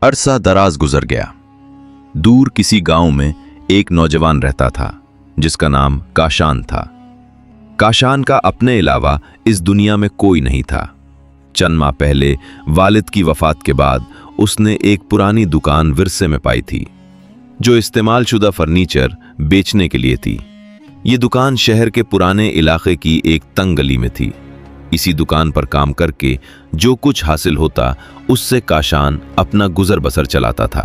अरसा दराज गुजर गया। दूर किसी गांव में एक नौजवान रहता था जिसका नाम काशान था। काशान का अपने अलावा इस दुनिया में कोई नहीं था। चंद माह पहले वालिद की वफात के बाद उसने एक पुरानी दुकान विरसे में पाई थी जो इस्तेमाल शुदा फर्नीचर बेचने के लिए थी। ये दुकान शहर के पुराने इलाके की एक तंग गली में थी। इसी दुकान पर काम करके जो कुछ हासिल होता उससे काशान अपना गुजर बसर चलाता था।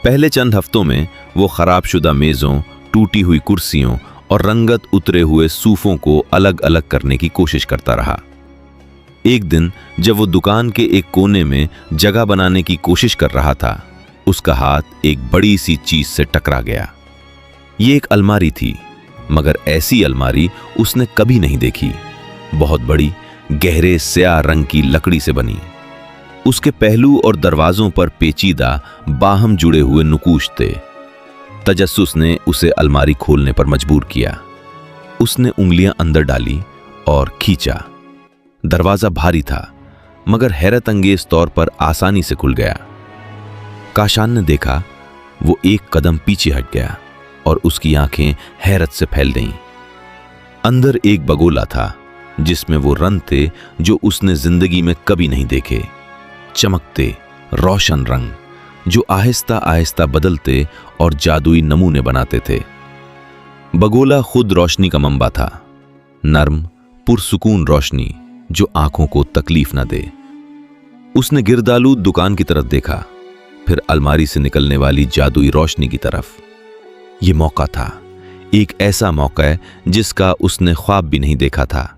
पहले चंद हफ्तों में वो खराबशुदा मेज़ों, टूटी हुई कुर्सियों और रंगत उतरे हुए सूफों को अलग अलग करने की कोशिश करता रहा। एक दिन जब वो दुकान के एक कोने में जगह बनाने की कोशिश कर रहा था, उसका हाथ एक बड़ी सी चीज से टकरा गया। ये एक अलमारी थी, मगर ऐसी अलमारी उसने कभी नहीं देखी। बहुत बड़ी, गहरे स्याह रंग की लकड़ी से बनी। उसके पहलू और दरवाजों पर पेचीदा बाहम जुड़े हुए नुकूश थे। तजस्सुस ने उसे अलमारी खोलने पर मजबूर किया। उसने उंगलियां अंदर डाली और खींचा। दरवाजा भारी था, मगर हैरत अंगेज तौर पर आसानी से खुल गया। काशान ने देखा, वो एक कदम पीछे हट गया और उसकी आंखें हैरत से फैल गईं। अंदर एक बगोला था जिसमें वो रंग थे जो उसने जिंदगी में कभी नहीं देखे। चमकते रोशन रंग जो आहिस्ता आहिस्ता बदलते और जादुई नमूने बनाते थे। बगोला खुद रोशनी का मंबा था, नर्म पुरसुकून रोशनी जो आंखों को तकलीफ न दे। उसने गिरदालूद दुकान की तरफ देखा, फिर अलमारी से निकलने वाली जादुई रोशनी की तरफ। ये मौका था, एक ऐसा मौका जिसका उसने ख्वाब भी नहीं देखा था।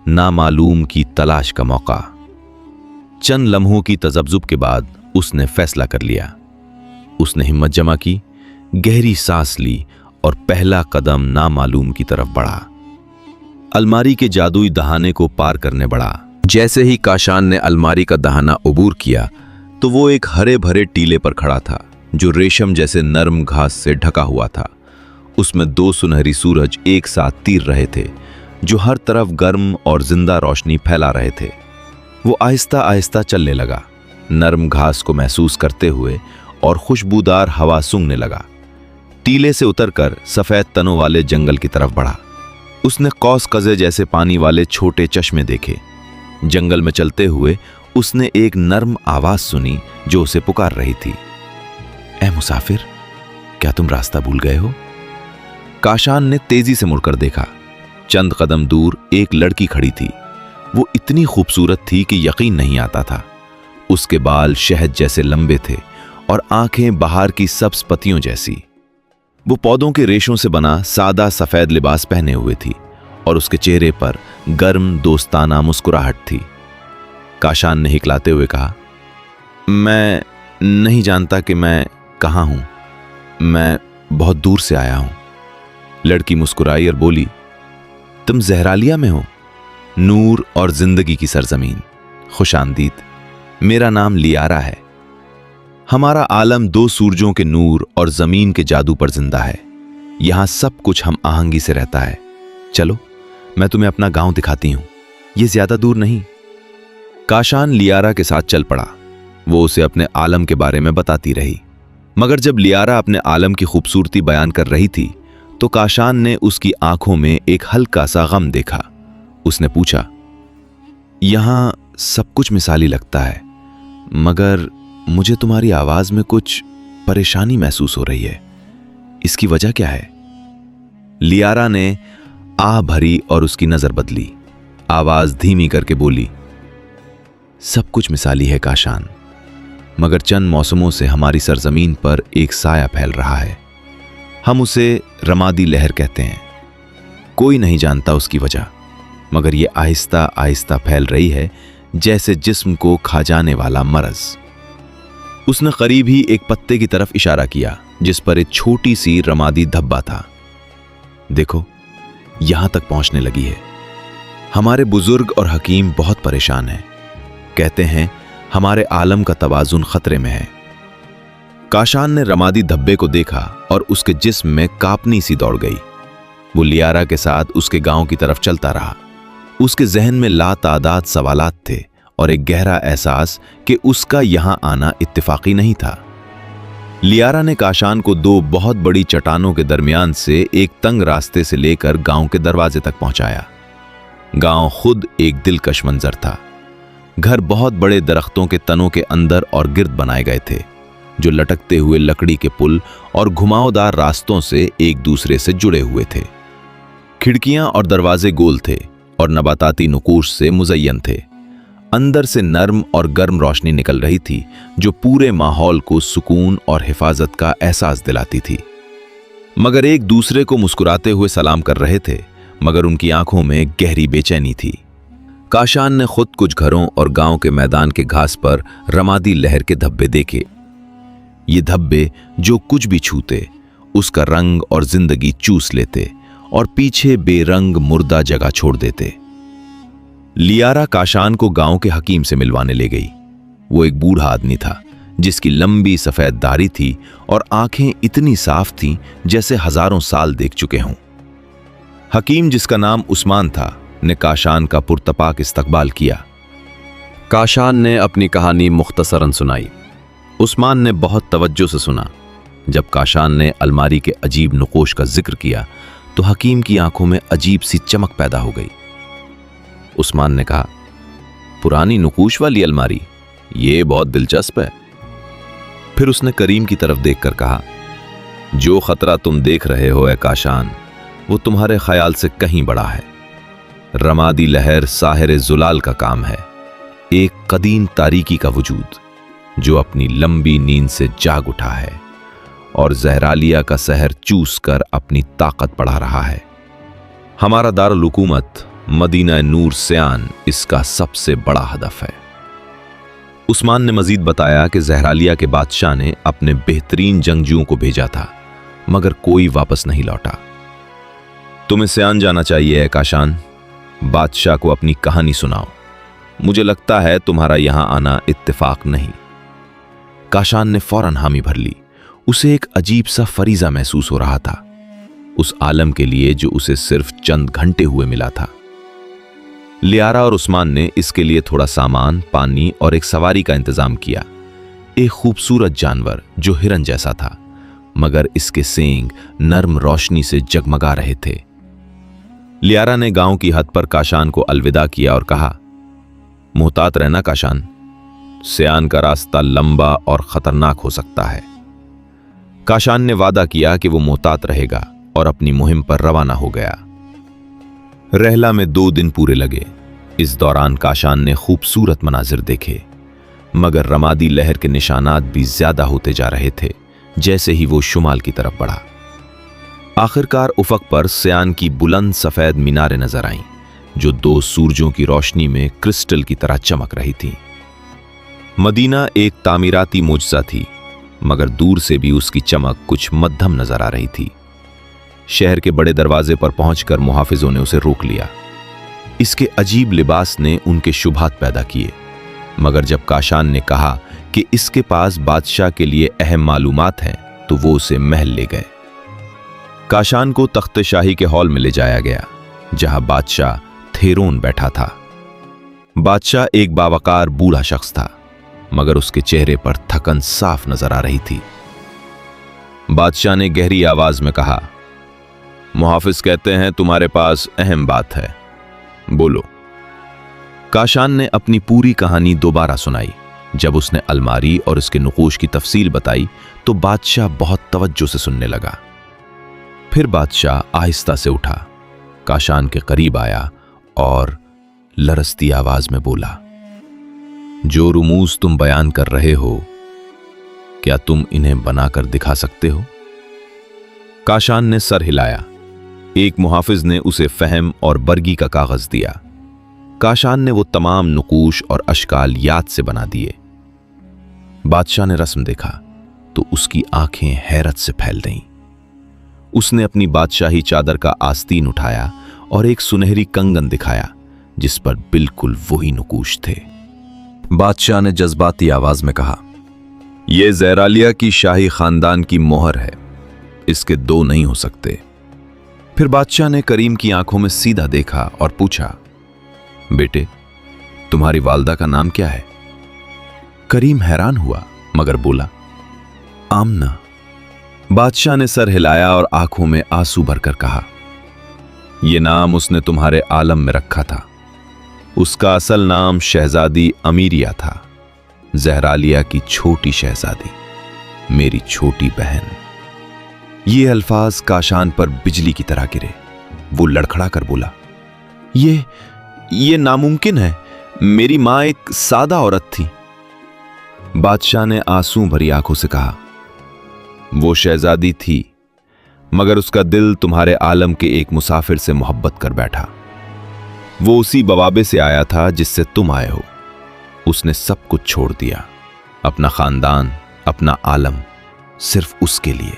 नामालूम की तलाश का मौका। चंद लम्हों की तजब्जुब के बाद उसने फैसला कर लिया। उसने हिम्मत जमा की, गहरी सांस ली और पहला कदम नामालूम की तरफ बढ़ा। अलमारी के जादुई दहाने को पार करने बढ़ा। जैसे ही काशान ने अलमारी का दहाना अबूर किया तो वो एक हरे भरे टीले पर खड़ा था जो रेशम जैसे नरम घास से ढका हुआ था। उसमें दो सुनहरी सूरज एक साथ तीर रहे थे जो हर तरफ गर्म और जिंदा रोशनी फैला रहे थे। वो आहिस्ता आहिस्ता चलने लगा, नरम घास को महसूस करते हुए और खुशबूदार हवा सूंघने लगा। टीले से उतरकर सफेद तनों वाले जंगल की तरफ बढ़ा। उसने कौस कज़े जैसे पानी वाले छोटे चश्मे देखे। जंगल में चलते हुए उसने एक नर्म आवाज सुनी जो उसे पुकार रही थी, ऐ मुसाफिर, क्या तुम रास्ता भूल गए हो? काशान ने तेजी से मुड़कर देखा। चंद कदम दूर एक लड़की खड़ी थी। वो इतनी खूबसूरत थी कि यकीन नहीं आता था। उसके बाल शहद जैसे लंबे थे और आंखें बहार की सब्ज पत्तियों जैसी। वो पौधों के रेशों से बना सादा सफेद लिबास पहने हुए थी और उसके चेहरे पर गर्म दोस्ताना मुस्कुराहट थी। काशान ने हिकलाते हुए कहा, मैं नहीं जानता कि मैं कहाँ हूं। मैं बहुत दूर से आया हूं। लड़की मुस्कुराई और बोली, तुम ज़हरालिया में हो, नूर और जिंदगी की सरजमीन। खुशामदीद, मेरा नाम लियारा है। हमारा आलम दो सूरजों के नूर और जमीन के जादू पर जिंदा है। यहां सब कुछ हम आहंगी से रहता है। चलो, मैं तुम्हें अपना गांव दिखाती हूं, ये ज्यादा दूर नहीं। काशान लियारा के साथ चल पड़ा। वो उसे अपने आलम के बारे में बताती रही, मगर जब लियारा अपने आलम की खूबसूरती बयान कर रही थी तो काशान ने उसकी आंखों में एक हल्का सा गम देखा। उसने पूछा, यहां सब कुछ मिसाली लगता है, मगर मुझे तुम्हारी आवाज में कुछ परेशानी महसूस हो रही है। इसकी वजह क्या है? लियारा ने आह भरी और उसकी नजर बदली। आवाज धीमी करके बोली, सब कुछ मिसाली है काशान, मगर चंद मौसमों से हमारी सरजमीन पर एक साया फैल रहा है। हम उसे रमादी लहर कहते हैं। कोई नहीं जानता उसकी वजह, मगर ये आहिस्ता आहिस्ता फैल रही है जैसे जिस्म को खा जाने वाला मरज। उसने करीब ही एक पत्ते की तरफ इशारा किया जिस पर एक छोटी सी रमादी धब्बा था। देखो, यहां तक पहुंचने लगी है। हमारे बुजुर्ग और हकीम बहुत परेशान हैं। कहते हैं हमारे आलम का तवाजुन खतरे में है। काशान ने रमादी धब्बे को देखा और उसके जिस्म में कांपनी सी दौड़ गई। वो लियारा के साथ उसके गांव की तरफ चलता रहा। उसके जहन में लातादाद सवालात थे और एक गहरा एहसास कि उसका यहां आना इत्तेफाकी नहीं था। लियारा ने काशान को दो बहुत बड़ी चट्टानों के दरमियान से एक तंग रास्ते से लेकर गांव के दरवाजे तक पहुंचाया। गांव खुद एक दिलकश मंजर था। घर बहुत बड़े दरख्तों के तनों के अंदर और गिर्द बनाए गए थे, जो लटकते हुए लकड़ी के पुल और घुमावदार रास्तों से एक दूसरे से जुड़े हुए थे। खिड़कियां और दरवाजे गोल थे और नबाताती नुकूश से मुज़य्यन थे। अंदर से नर्म और गर्म रोशनी निकल रही थी, जो पूरे माहौल को सुकून और हिफाजत का एहसास दिलाती थी। मगर एक दूसरे को मुस्कुराते हुए सलाम कर रहे थे, मगर उनकी आंखों में गहरी बेचैनी थी। काशान ने खुद कुछ घरों और गांव के मैदान के घास पर रमादी लहर के धब्बे देखे। ये धब्बे जो कुछ भी छूते उसका रंग और जिंदगी चूस लेते और पीछे बेरंग मुर्दा जगह छोड़ देते। लियारा काशान को गांव के हकीम से मिलवाने ले गई। वो एक बूढ़ा आदमी था, जिसकी लंबी सफेद दाढ़ी थी और आंखें इतनी साफ थीं जैसे हजारों साल देख चुके हों। हकीम, जिसका नाम उस्मान था, ने काशान का पुरतपाक इस्तकबाल किया। काशान ने अपनी कहानी मुख्तसरन सुनाई। उस्मान ने बहुत तवज्जो से सुना। जब काशान ने अलमारी के अजीब नुकोश का जिक्र किया तो हकीम की आंखों में अजीब सी चमक पैदा हो गई। उस्मान ने कहा, पुरानी नुकूश वाली अलमारी, ये बहुत दिलचस्प है। फिर उसने करीम की तरफ देखकर कहा, जो खतरा तुम देख रहे हो ए काशान, वो तुम्हारे ख्याल से कहीं बड़ा है। रमादी लहर साहिर जुलाल का काम है, एक कदीम तारीकी का वजूद जो अपनी लंबी नींद से जाग उठा है और जहरालिया का सहर चूस कर अपनी ताकत बढ़ा रहा है। हमारा दारुल हुकूमत मदीना नूर सियान इसका सबसे बड़ा हदफ है। उस्मान ने मजीद बताया कि जहरालिया के बादशाह ने अपने बेहतरीन जंगजुओं को भेजा था, मगर कोई वापस नहीं लौटा। तुम्हें सियान जाना चाहिए है काशान, बादशाह को अपनी कहानी सुनाओ। मुझे लगता है तुम्हारा यहां आना इत्तेफाक नहीं। काशान ने फौरन हामी भर ली। उसे एक अजीब सा फरीजा महसूस हो रहा था, उस आलम के लिए जो उसे सिर्फ चंद घंटे हुए मिला था। लियारा और उस्मान ने इसके लिए थोड़ा सामान, पानी और एक सवारी का इंतजाम किया। एक खूबसूरत जानवर जो हिरन जैसा था, मगर इसके सींग नर्म रोशनी से जगमगा रहे थे। लियारा ने गांव की हद पर काशान को अलविदा किया और कहा, मुहतात रहना काशान, सियान का रास्ता लंबा और खतरनाक हो सकता है। काशान ने वादा किया कि वो मुहतात रहेगा और अपनी मुहिम पर रवाना हो गया। रहला में 2 दिन पूरे लगे। इस दौरान काशान ने खूबसूरत मनाजिर देखे, मगर रमादी लहर के निशानात भी ज्यादा होते जा रहे थे जैसे ही वो शुमाल की तरफ बढ़ा। आखिरकार उफक पर सियान की बुलंद सफेद मीनारें नजर आईं, जो 2 सूरजों की रोशनी में क्रिस्टल की तरह चमक रही थीं। मदीना एक तामीराती मुजज़ा थी, मगर दूर से भी उसकी चमक कुछ मध्यम नजर आ रही थी। शहर के बड़े दरवाजे पर पहुंचकर मुहाफिजों ने उसे रोक लिया। इसके अजीब लिबास ने उनके शुबहात पैदा किए, मगर जब काशान ने कहा कि इसके पास बादशाह के लिए अहम मालूमात हैं, तो वो उसे महल ले गए। काशान को तख्त शाही के हॉल में ले जाया गया, जहां बादशाह थेरोन बैठा था। बादशाह एक बावकार बूढ़ा शख्स था, मगर उसके चेहरे पर थकन साफ नजर आ रही थी। बादशाह ने गहरी आवाज में कहा, मुहाफिज कहते हैं तुम्हारे पास अहम बात है, बोलो। काशान ने अपनी पूरी कहानी दोबारा सुनाई। जब उसने अलमारी और उसके नुकूश की तफसील बताई तो बादशाह बहुत तवज्जो से सुनने लगा। फिर बादशाह आहिस्ता से उठा, काशान के करीब आया और लरसती आवाज में बोला, जो रुमूज तुम बयान कर रहे हो, क्या तुम इन्हें बनाकर दिखा सकते हो? काशान ने सर हिलाया। एक मुहाफिज ने उसे फहम और बरगी का कागज दिया। काशान ने वो तमाम नुकूश और अशकाल याद से बना दिए। बादशाह ने रस्म देखा तो उसकी आंखें हैरत से फैल गईं। उसने अपनी बादशाही चादर का आस्तीन उठाया और एक सुनहरी कंगन दिखाया जिस पर बिल्कुल वही नुकूश थे। बादशाह ने जज्बाती आवाज में कहा, यह ज़हरालिया की शाही खानदान की मोहर है, इसके 2 नहीं हो सकते। फिर बादशाह ने करीम की आंखों में सीधा देखा और पूछा, बेटे, तुम्हारी वालदा का नाम क्या है? करीम हैरान हुआ मगर बोला, आमना। बादशाह ने सर हिलाया और आंखों में आंसू भरकर कहा, यह नाम उसने तुम्हारे आलम में रखा था। उसका असल नाम शहजादी अमीरिया था, जहरालिया की छोटी शहजादी, मेरी छोटी बहन। ये अल्फाज काशान पर बिजली की तरह गिरे। वो लड़खड़ा कर बोला, ये नामुमकिन है। मेरी मां एक सादा औरत थी। बादशाह ने आंसू भरी आंखों से कहा, वो शहजादी थी, मगर उसका दिल तुम्हारे आलम के एक मुसाफिर से मोहब्बत कर बैठा। वो उसी बवाबे से आया था जिससे तुम आए हो। उसने सब कुछ छोड़ दिया, अपना खानदान, अपना आलम, सिर्फ उसके लिए।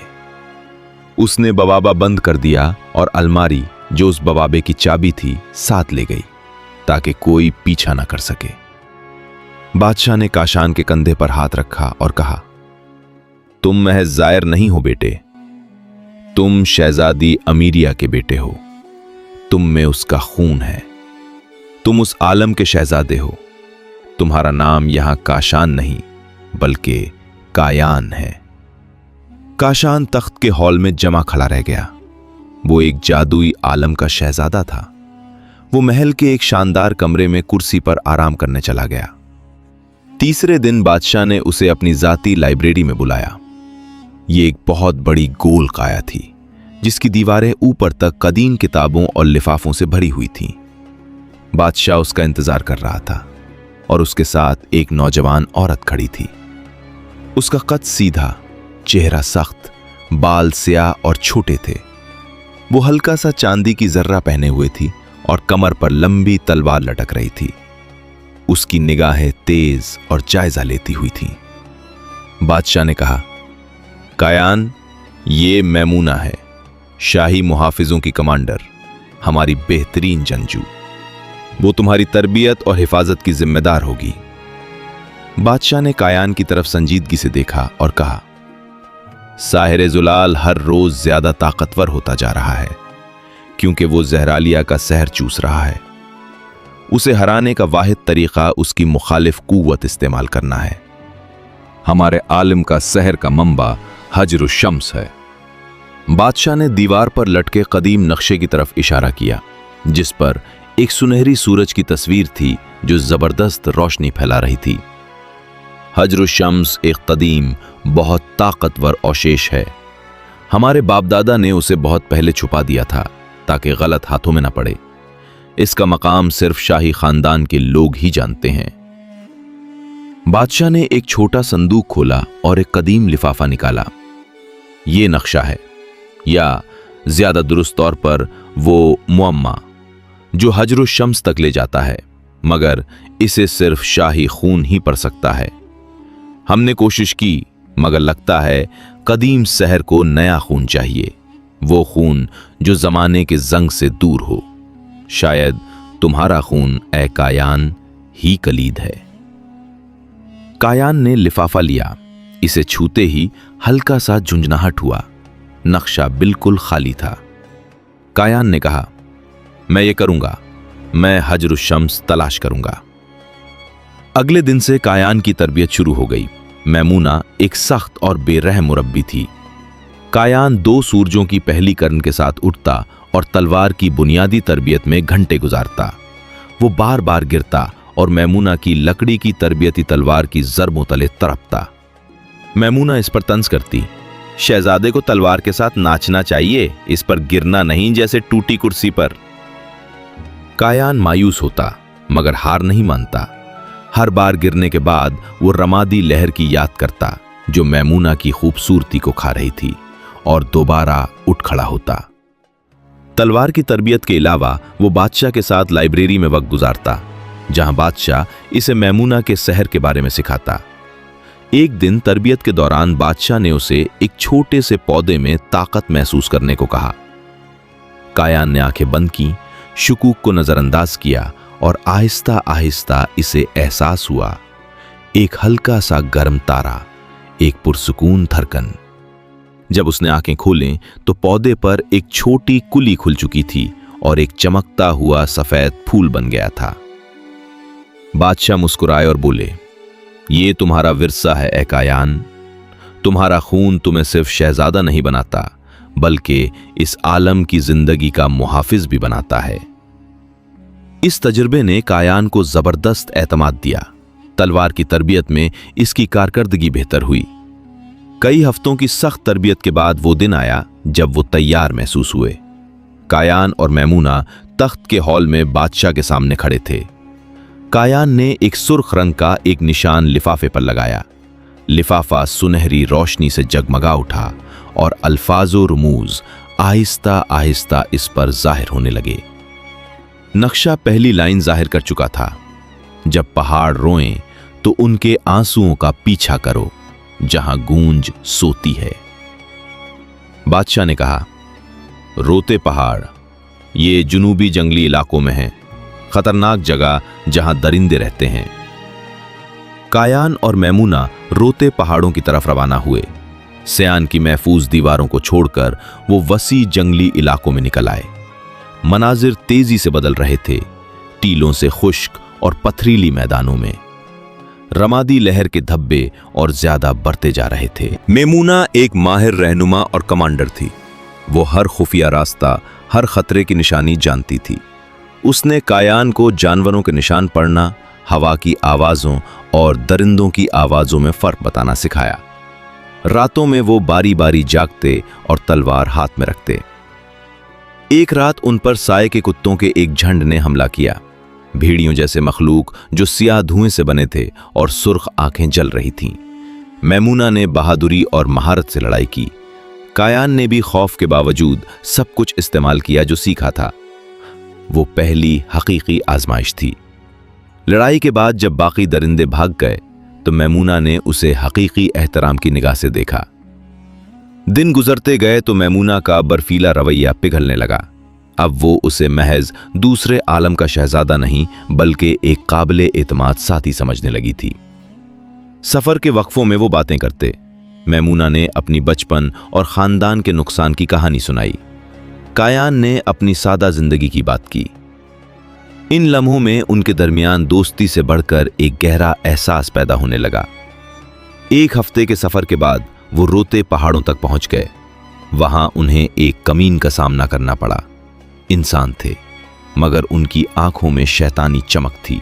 उसने बवाबा बंद कर दिया और अलमारी जो उस बवाबे की चाबी थी साथ ले गई ताकि कोई पीछा ना कर सके। बादशाह ने काशान के कंधे पर हाथ रखा और कहा, तुम महज जायर नहीं हो बेटे, तुम शहजादी अमीरिया के बेटे हो। तुम में उसका खून है। तुम उस आलम के शहजादे हो। तुम्हारा नाम यहां काशान नहीं बल्कि कायान है। काशान तख्त के हॉल में जमा खड़ा रह गया। वो एक जादुई आलम का शहजादा था। वो महल के एक शानदार कमरे में कुर्सी पर आराम करने चला गया। तीसरे दिन बादशाह ने उसे अपनी जाती लाइब्रेरी में बुलाया। ये एक बहुत बड़ी गोल काया थी जिसकी दीवारें ऊपर तक कदीम किताबों और लिफाफों से भरी हुई थीं। बादशाह उसका इंतजार कर रहा था और उसके साथ एक नौजवान औरत खड़ी थी। उसका कद सीधा, चेहरा सख्त, बाल स्याह और छोटे थे। वो हल्का सा चांदी की जर्रा पहने हुए थी और कमर पर लंबी तलवार लटक रही थी। उसकी निगाहें तेज और जायजा लेती हुई थीं। बादशाह ने कहा, कायान, ये मैमूना है, शाही मुहाफिजों की कमांडर, हमारी बेहतरीन जंजू। वो तुम्हारी तरबियत और हिफाजत की जिम्मेदार होगी। बादशाह ने कायान की तरफ संजीदगी से देखा और कहा, साहिर जुलाल हर रोज ज्यादा ताकतवर होता जा रहा है क्योंकि वो जहरालिया का सहर चूस रहा है। उसे हराने का वाहिद तरीका उसकी मुखालिफ कुव्वत इस्तेमाल करना है। हमारे आलिम का सहर का मंबा हजरुश शम्स है। बादशाह ने दीवार पर लटके कदीम नक्शे की तरफ इशारा किया जिस पर एक सुनहरी सूरज की तस्वीर थी जो जबरदस्त रोशनी फैला रही थी। हजरुश शम्स एक कदीम, बहुत ताकतवर औशेष है। हमारे बाप दादा ने उसे बहुत पहले छुपा दिया था ताकि गलत हाथों में न पड़े। इसका मकाम सिर्फ शाही खानदान के लोग ही जानते हैं। बादशाह ने एक छोटा संदूक खोला और एक कदीम लिफाफा निकाला। ये नक्शा है, या ज्यादा दुरुस्त तौर पर वो मुअम्मा जो हजरुश शम्स तक ले जाता है, मगर इसे सिर्फ शाही खून ही पढ़ सकता है। हमने कोशिश की मगर लगता है कदीम सहर को नया खून चाहिए, वो खून जो जमाने के जंग से दूर हो। शायद तुम्हारा खून ए कायान ही कलीद है। कायान ने लिफाफा लिया। इसे छूते ही हल्का सा झुंझुनाहट हुआ। नक्शा बिल्कुल खाली था। कायान ने कहा, मैं ये करूंगा, मैं हजरुश शम्स तलाश करूंगा। अगले दिन से कायान की तरबियत शुरू हो गई। मैमूना एक सख्त और बेरहम मुरब्बी थी। कायान 2 सूरजों की पहली कर्न के साथ उठता और तलवार की बुनियादी तरबियत में घंटे गुजारता। वो बार बार गिरता और मैमूना की लकड़ी की तरबियती तलवार की ज़रबों तले तड़पता। मैमूना इस पर तंज करती, शहजादे को तलवार के साथ नाचना चाहिए, इस पर गिरना नहीं जैसे टूटी कुर्सी पर। कायान मायूस होता मगर हार नहीं मानता। हर बार गिरने के बाद वो रमादी लहर की याद करता जो मैमूना की खूबसूरती को खा रही थी और दोबारा उठ खड़ा होता। तलवार की तरबियत के अलावा वो बादशाह के साथ लाइब्रेरी में वक्त गुजारता जहां बादशाह इसे मैमूना के सहर के बारे में सिखाता। एक दिन तरबियत के दौरान बादशाह ने उसे एक छोटे से पौधे में ताकत महसूस करने को कहा। कायान ने आंखें बंद की, शुकूक को नजरअंदाज किया और आहिस्ता आहिस्ता इसे एहसास हुआ, एक हल्का सा गर्म तारा, एक पुरसुकून धड़कन। जब उसने आंखें खोलें तो पौधे पर एक छोटी कुली खुल चुकी थी और एक चमकता हुआ सफेद फूल बन गया था। बादशाह मुस्कुराए और बोले, ये तुम्हारा विरसा है ए कायान। तुम्हारा खून तुम्हें सिर्फ शहजादा नहीं बनाता बल्कि इस आलम की जिंदगी का मुहाफिज भी बनाता है। इस तजुर्बे ने कायान को जबरदस्त एतमाद दिया। तलवार की तरबियत में इसकी कारकर्दगी बेहतर हुई। कई हफ्तों की सख्त तरबियत के बाद वो दिन आया जब वो तैयार महसूस हुए। कायान और मैमूना तख्त के हॉल में बादशाह के सामने खड़े थे। कायान ने एक सुर्ख रंग का एक निशान लिफाफे पर लगाया। लिफाफा सुनहरी रोशनी से जगमगा उठा और अल्फाजो रुमूज आहिस्ता आहिस्ता इस पर जाहिर होने लगे। नक्शा पहली लाइन जाहिर कर चुका था, जब पहाड़ रोएं तो उनके आंसुओं का पीछा करो जहां गूंज सोती है। बादशाह ने कहा, रोते पहाड़ ये जुनूबी जंगली इलाकों में है, खतरनाक जगह जहां दरिंदे रहते हैं। कायान और मैमूना रोते पहाड़ों की तरफ रवाना हुए। सयान की महफूज दीवारों को छोड़कर वो वसी जंगली इलाकों में निकल आए। मनाजिर तेजी से बदल रहे थे, टीलों से खुश्क और पथरीली मैदानों में। रमादी लहर के धब्बे और ज्यादा बढ़ते जा रहे थे। मैमूना एक माहिर रहनुमा और कमांडर थी। वो हर खुफिया रास्ता, हर खतरे की निशानी जानती थी। उसने कायान को जानवरों के निशान पढ़ना, हवा की आवाज़ों और दरिंदों की आवाज़ों में फ़र्क बताना सिखाया। रातों में वो बारी बारी जागते और तलवार हाथ में रखते। एक रात उन पर साए के कुत्तों के एक झंड ने हमला किया। भेड़ियों जैसे मखलूक जो सियाह धुएं से बने थे और सुर्ख आंखें जल रही थीं। मैमूना ने बहादुरी और महारत से लड़ाई की। कायान ने भी खौफ के बावजूद सब कुछ इस्तेमाल किया जो सीखा था। वो पहली हकीकी आजमाइश थी। लड़ाई के बाद जब बाकी दरिंदे भाग गए तो मैमूना ने उसे हकीकी एहतराम की निगाह से देखा। दिन गुजरते गए तो मैमूना का बर्फीला रवैया पिघलने लगा। अब वो उसे महज दूसरे आलम का शहजादा नहीं बल्कि एक काबिले एतमाद साथी समझने लगी थी। सफर के वक्फों में वो बातें करते। मैमूना ने अपनी बचपन और खानदान के नुकसान की कहानी सुनाई। कायान ने अपनी सादा जिंदगी की बात की। इन लम्हों में उनके दरमियान दोस्ती से बढ़कर एक गहरा एहसास पैदा होने लगा। एक हफ्ते के सफर के बाद वो रोते पहाड़ों तक पहुंच गए। वहां उन्हें एक कमीन का सामना करना पड़ा। इंसान थे मगर उनकी आंखों में शैतानी चमक थी।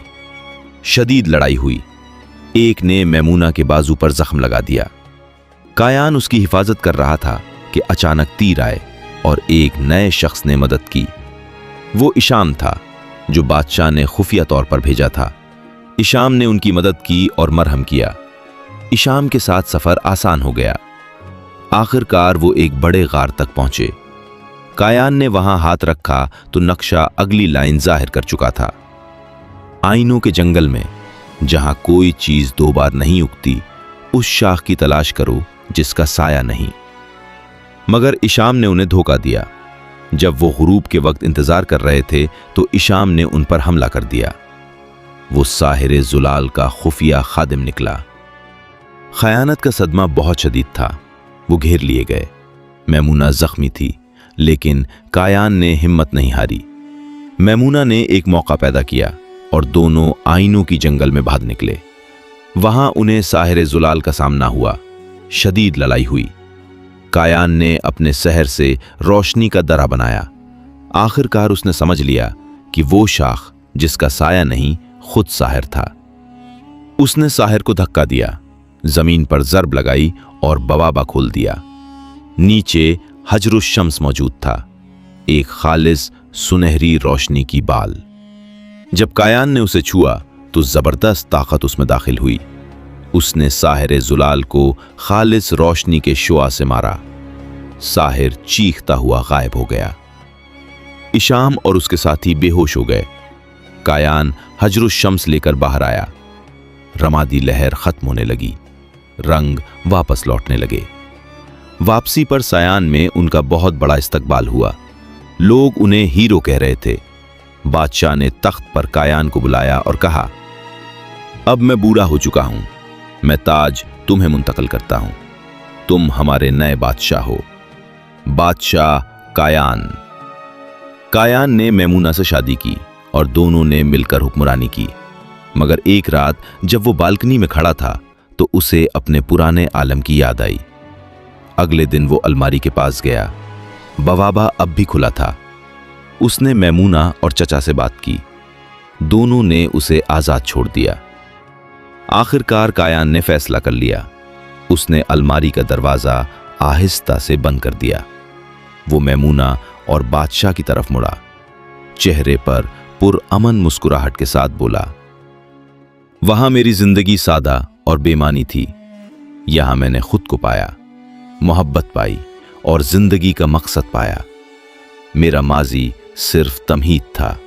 शदीद लड़ाई हुई। एक ने मैमूना के बाजू पर जख्म लगा दिया। कायान उसकी हिफाजत कर रहा था कि अचानक तीर आए और एक नए शख्स ने मदद की। वो इशाम था जो बादशाह ने खुफिया तौर पर भेजा था। इशाम ने उनकी मदद की और मरहम किया। इशाम के साथ सफर आसान हो गया। आखिरकार वो एक बड़े गार तक पहुंचे। कायान ने वहां हाथ रखा तो नक्शा अगली लाइन जाहिर कर चुका था। आइनों के जंगल में जहां कोई चीज दो बार नहीं उगती, उस शाख की तलाश करो जिसका साया नहीं। मगर इशाम ने उन्हें धोखा दिया। जब वो गुरूब के वक्त इंतजार कर रहे थे तो इशाम ने उन पर हमला कर दिया। वो साहिर जुलाल का खुफिया खादिम निकला। खयानत का सदमा बहुत शदीद था। वो घेर लिए गए। मैमूना जख्मी थी लेकिन कायान ने हिम्मत नहीं हारी। मैमूना ने एक मौका पैदा किया और दोनों आइनों की जंगल में भाग निकले। वहां उन्हें साहिर जुलाल का सामना हुआ। शदीद लड़ाई हुई। कायान ने अपने सहर से रोशनी का दरा बनाया। आखिरकार उसने समझ लिया कि वो शाख जिसका साया नहीं खुद साहिर था। उसने साहिर को धक्का दिया, जमीन पर जरब लगाई और बवाबा खोल दिया। नीचे हजरुश शम्स मौजूद था, एक खालिस सुनहरी रोशनी की बाल। जब कायान ने उसे छुआ तो जबरदस्त ताकत उसमें दाखिल हुई। उसने साहिर जुलाल को खालिस रोशनी के शुआ से मारा। साहिर चीखता हुआ गायब हो गया। इशाम और उसके साथी बेहोश हो गए। कायान हजरुश शम्स लेकर बाहर आया। रमादी लहर खत्म होने लगी। रंग वापस लौटने लगे। वापसी पर सयान में उनका बहुत बड़ा इस्तकबाल हुआ। लोग उन्हें हीरो कह रहे थे। बादशाह ने तख्त पर कायान को बुलाया और कहा, अब मैं बूढ़ा हो चुका हूं। मैं ताज तुम्हें मुंतकिल करता हूं। तुम हमारे नए बादशाह हो। बादशाह कायान। कायान ने मैमूना से शादी की और दोनों ने मिलकर हुक्मरानी की। मगर एक रात जब वो बालकनी में खड़ा था तो उसे अपने पुराने आलम की याद आई। अगले दिन वो अलमारी के पास गया। बवाबा अब भी खुला था। उसने मैमूना और चचा से बात की। दोनों ने उसे आजाद छोड़ दिया। आखिरकार कायान ने फैसला कर लिया। उसने अलमारी का दरवाजा आहिस्ता से बंद कर दिया। वो मैमूना और बादशाह की तरफ मुड़ा। चेहरे पर पुरअमन मुस्कुराहट के साथ बोला, वहां मेरी जिंदगी सादा और बेमानी थी। यहां मैंने खुद को पाया, मोहब्बत पाई और जिंदगी का मकसद पाया। मेरा माजी सिर्फ तमहीद था,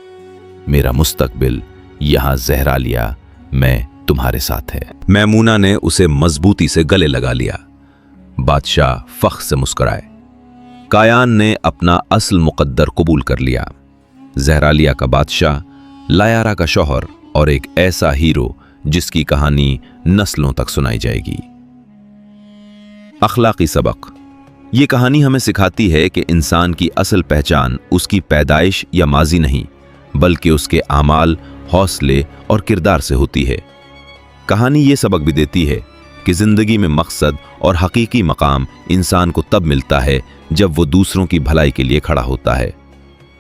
मेरा मुस्तकबिल यहां ज़हरा लिया, मैं तुम्हारे साथ है। मैमूना ने उसे मजबूती से गले लगा लिया। बादशाह फख्र से मुस्कुराए। कायान ने अपना असल मुकद्दर कबूल कर लिया। ज़हरालिया का बादशाह, लायारा का शौहर और एक ऐसा हीरो जिसकी कहानी नस्लों तक सुनाई जाएगी। अखलाकी सबक। ये कहानी हमें सिखाती है कि इंसान की असल पहचान उसकी पैदाइश या माजी नहीं, बल्कि उसके आमाल, हौसले और किरदार से होती है। कहानी ये सबक भी देती है कि जिंदगी में मकसद और हकीकी मकाम इंसान को तब मिलता है जब वो दूसरों की भलाई के लिए खड़ा होता है।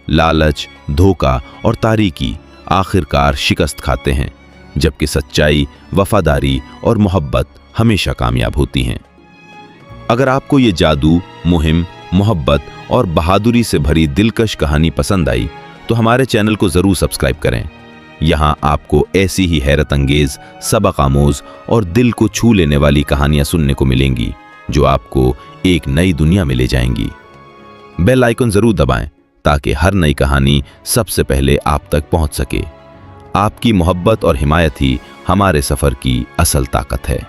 लालच, धोखा और तारीकी आखिरकार शिकस्त खाते हैं, जबकि सच्चाई, वफादारी और मोहब्बत हमेशा कामयाब होती हैं। अगर आपको ये जादू, मुहिम, मोहब्बत और बहादुरी से भरी दिलकश कहानी पसंद आई तो हमारे चैनल को ज़रूर सब्सक्राइब करें। यहाँ आपको ऐसी ही हैरत अंगेज, सबक आमोज और दिल को छू लेने वाली कहानियाँ सुनने को मिलेंगी जो आपको एक नई दुनिया में ले जाएंगी। बेल आइकन ज़रूर दबाएं ताकि हर नई कहानी सबसे पहले आप तक पहुँच सके। आपकी मोहब्बत और हिमायत ही हमारे सफ़र की असल ताकत है।